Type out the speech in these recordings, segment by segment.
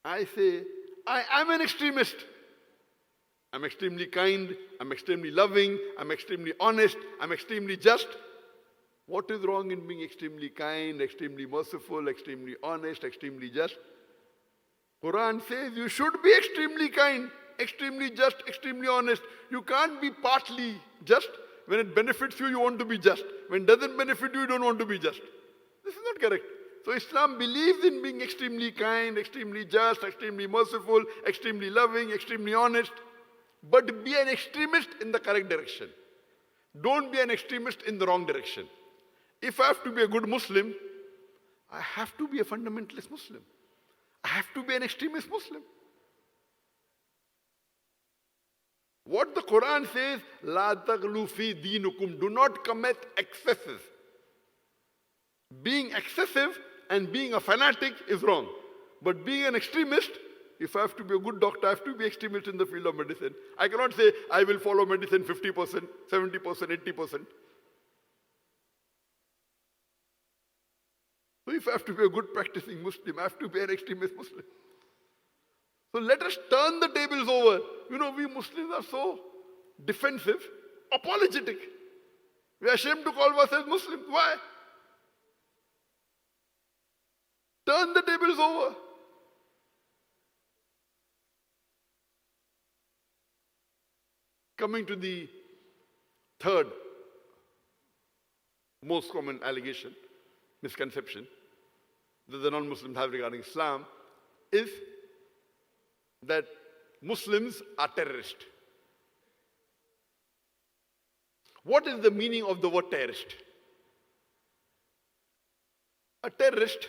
I say, I am an extremist. I'm extremely kind, I'm extremely loving, I'm extremely honest, I'm extremely just. What is wrong in being extremely kind, extremely merciful, extremely honest, extremely just? Quran says you should be extremely kind, extremely just, extremely honest. You can't be partly just. When it benefits you, you want to be just. When it doesn't benefit you, you don't want to be just. This is not correct. So Islam believes in being extremely kind, extremely just, extremely merciful, extremely loving, extremely honest. But be an extremist in the correct direction. Don't be an extremist in the wrong direction. If I have to be a good Muslim, I have to be a fundamentalist Muslim. I have to be an extremist Muslim. What the Quran says, La taghlu fi deenukum, do not commit excesses. Being excessive and being a fanatic is wrong. But being an extremist, if I have to be a good doctor, I have to be extremist in the field of medicine. I cannot say, I will follow medicine 50%, 70%, 80%. So if I have to be a good practicing Muslim, I have to be an extremist Muslim. So let us turn the tables over. You know, we Muslims are so defensive, apologetic. We are ashamed to call ourselves Muslims. Why? Turn the tables over. Coming to the third most common allegation, misconception that the non-Muslims have regarding Islam is that Muslims are terrorists. What is the meaning of the word terrorist? A terrorist,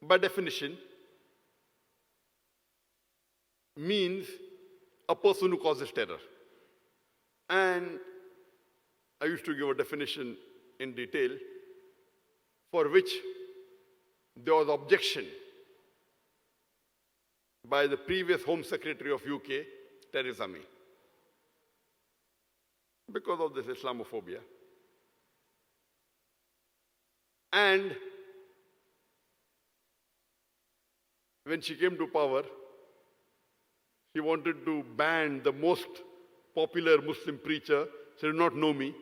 by definition, means a person who causes terror. And I used to give a definition in detail for which there was objection by the previous Home Secretary of UK, Theresa May, because of this Islamophobia. And when she came to power, she wanted to ban the most popular Muslim preacher. She did not know me.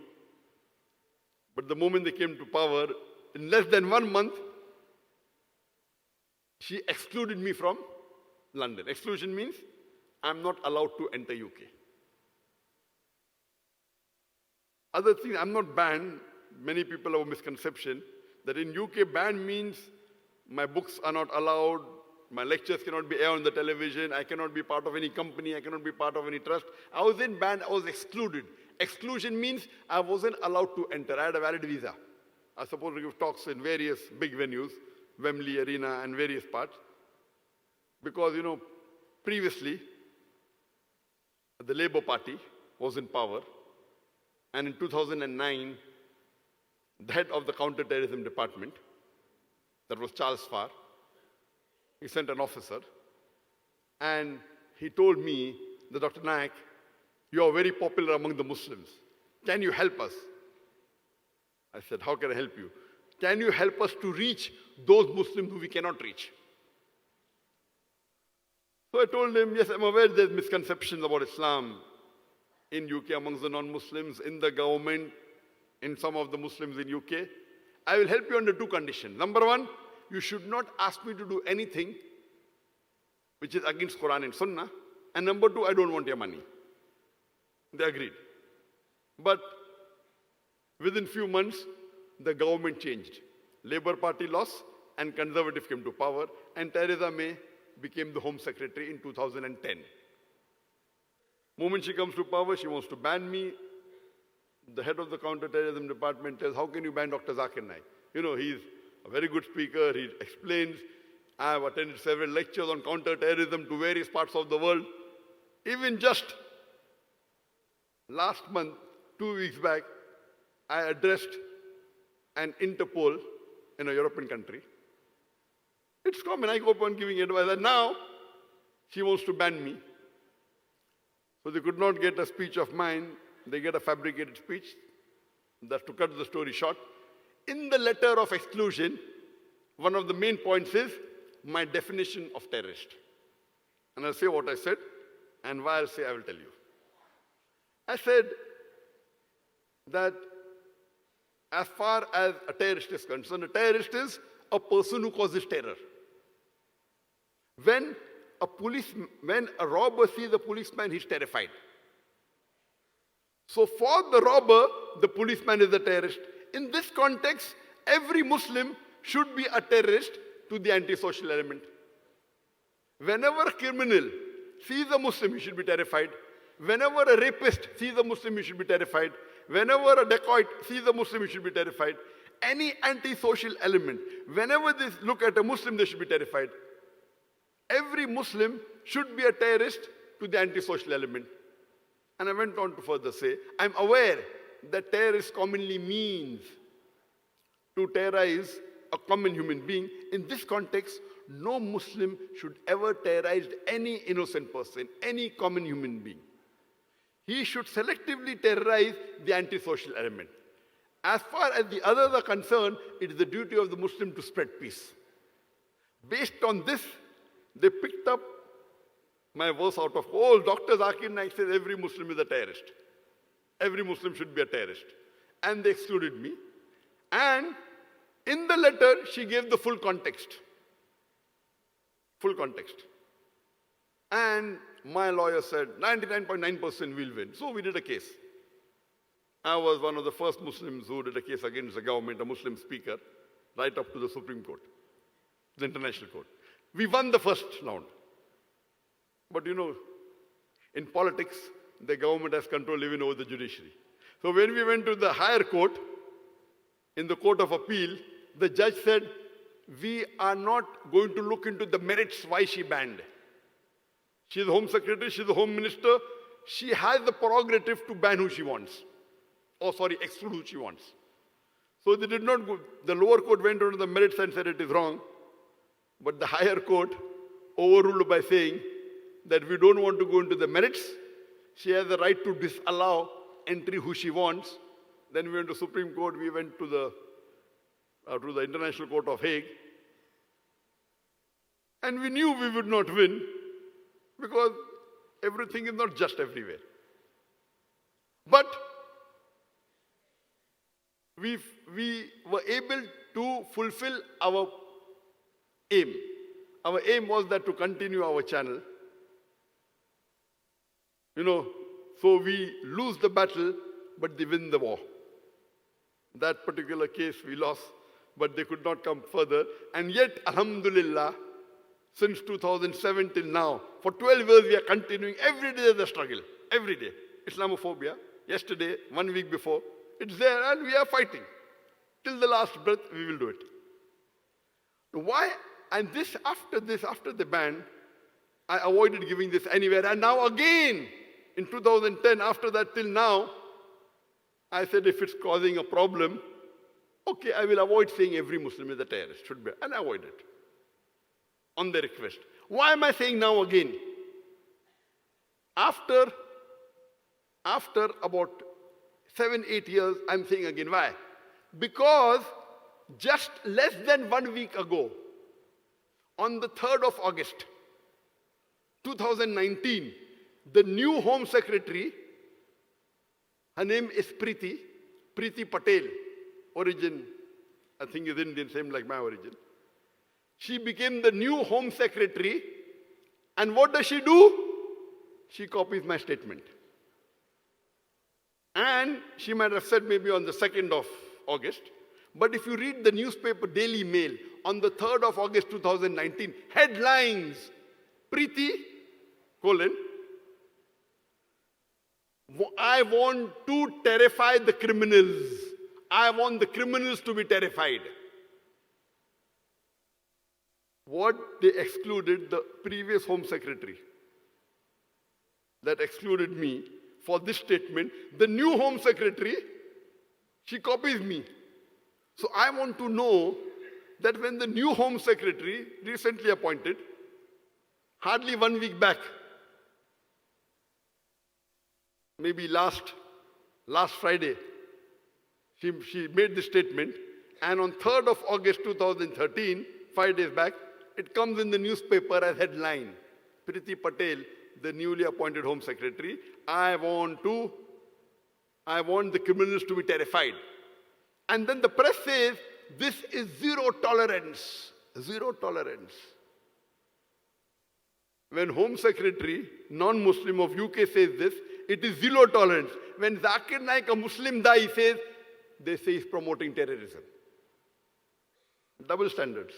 But the moment they came to power, in less than 1 month, she excluded me from London. Exclusion means I'm not allowed to enter UK. Other things, I'm not banned. Many people have a misconception that in UK ban means my books are not allowed, my lectures cannot be aired on the television, I cannot be part of any company, I cannot be part of any trust. I wasn't banned, I was excluded. Exclusion means I wasn't allowed to enter. I had a valid visa. I was supposed to give talks in various big venues, Wembley Arena and various parts. Because, you know, previously, the Labour Party was in power. And in 2009, the head of the counter-terrorism department, that was Charles Farr, he sent an officer. And he told me that, Dr. Naik, you are very popular among the Muslims. Can you help us? I said, how can I help you? Can you help us to reach those Muslims who we cannot reach? So I told him, yes, I'm aware there's misconceptions about Islam in UK amongst the non-Muslims, in the government, in some of the Muslims in UK. I will help you under two conditions. Number one, you should not ask me to do anything which is against Quran and Sunnah. And number two, I don't want your money. They agreed. But within few months, the government changed. Labour Party lost and Conservative came to power, and Theresa May became the Home Secretary in 2010. Moment she comes to power, she wants to ban me. The head of the counter-terrorism department says, how can you ban Dr. Zakir Naik? You know, he's a very good speaker, he explains. I have attended several lectures on counter-terrorism to various parts of the world. Even just last month, 2 weeks back, I addressed an Interpol in a European country. It's common, I go up on giving advice, and now she wants to ban me. So they could not get a speech of mine, they get a fabricated speech. That's to cut the story short. In the letter of exclusion, one of the main points is, my definition of terrorist. And I'll say what I said, and why I'll say I will tell you. I said that as far as a terrorist is concerned, a terrorist is a person who causes terror. When a robber sees a policeman, he's terrified. So for the robber, the policeman is a terrorist. In this context, every Muslim should be a terrorist to the antisocial element. Whenever a criminal sees a Muslim, he should be terrified. Whenever a rapist sees a Muslim, he should be terrified. Whenever a dacoit sees a Muslim, he should be terrified. Any antisocial element, whenever they look at a Muslim, they should be terrified. Every Muslim should be a terrorist to the antisocial element. And I went on to further say, I'm aware that terrorist commonly means to terrorize a common human being. In this context, no Muslim should ever terrorize any innocent person, any common human being. He should selectively terrorize the antisocial element. As far as the others are concerned, it is the duty of the Muslim to spread peace. Based on this, they picked up my verse out of, Dr. Zakir Naik says every Muslim is a terrorist. Every Muslim should be a terrorist. And they excluded me. And in the letter, she gave the full context. Full context. And my lawyer said 99.9% will win. So we did a case. I was one of the first Muslims who did a case against the government, a Muslim speaker, right up to the Supreme Court, the International Court. We won the first round. But you know, in politics, the government has control even over the judiciary. So when we went to the higher court, in the Court of Appeal, the judge said, we are not going to look into the merits why she banned. She's the Home Secretary, she's the Home Minister. She has the prerogative to ban who she wants. Exclude who she wants. So they did not go, the lower court went into the merits and said it is wrong. But the higher court overruled by saying that we don't want to go into the merits. She has the right to disallow entry who she wants. Then we went to Supreme Court, we went to the International Court of Hague. And we knew we would not win because everything is not just everywhere. But we were able to fulfill our aim. Our aim was that to continue our channel. You know, so we lose the battle, but they win the war. That particular case we lost, but they could not come further. And yet, alhamdulillah, since 2007 till now, for 12 years we are continuing. Every day there's a struggle. Every day. Islamophobia, yesterday, 1 week before, it's there and we are fighting. Till the last breath, we will do it. Why? And after the ban, I avoided giving this anywhere. And now again, in 2010, after that till now, I said if it's causing a problem, okay, I will avoid saying every Muslim is a terrorist, should be, and I avoid it. On the request. Why am I saying now again? After about 7-8 years, I'm saying again, why? Because just less than 1 week ago, on the 3rd of August, 2019, the new Home Secretary, her name is Preeti Patel, origin, I think is Indian, same like my origin. She became the new Home Secretary, and what does she do? She copies my statement. And she might have said maybe on the 2nd of August, but if you read the newspaper Daily Mail on the 3rd of August 2019, headlines, Preeti, I want to terrify the criminals. I want the criminals to be terrified. What they excluded, the previous Home Secretary, that excluded me for this statement, the new Home Secretary, she copies me. So I want to know that when the new Home Secretary, recently appointed, hardly 1 week back, maybe last Friday, she made this statement, and on 3rd of August 2013, 5 days back, it comes in the newspaper as headline. Priti Patel, the newly appointed Home Secretary, I want the criminals to be terrified. And then the press says, this is zero tolerance. Zero tolerance. When Home Secretary, non-Muslim of UK says this, it is zero tolerance. When Zakir Naik, a Muslim Dai, says, they say he's promoting terrorism. Double standards.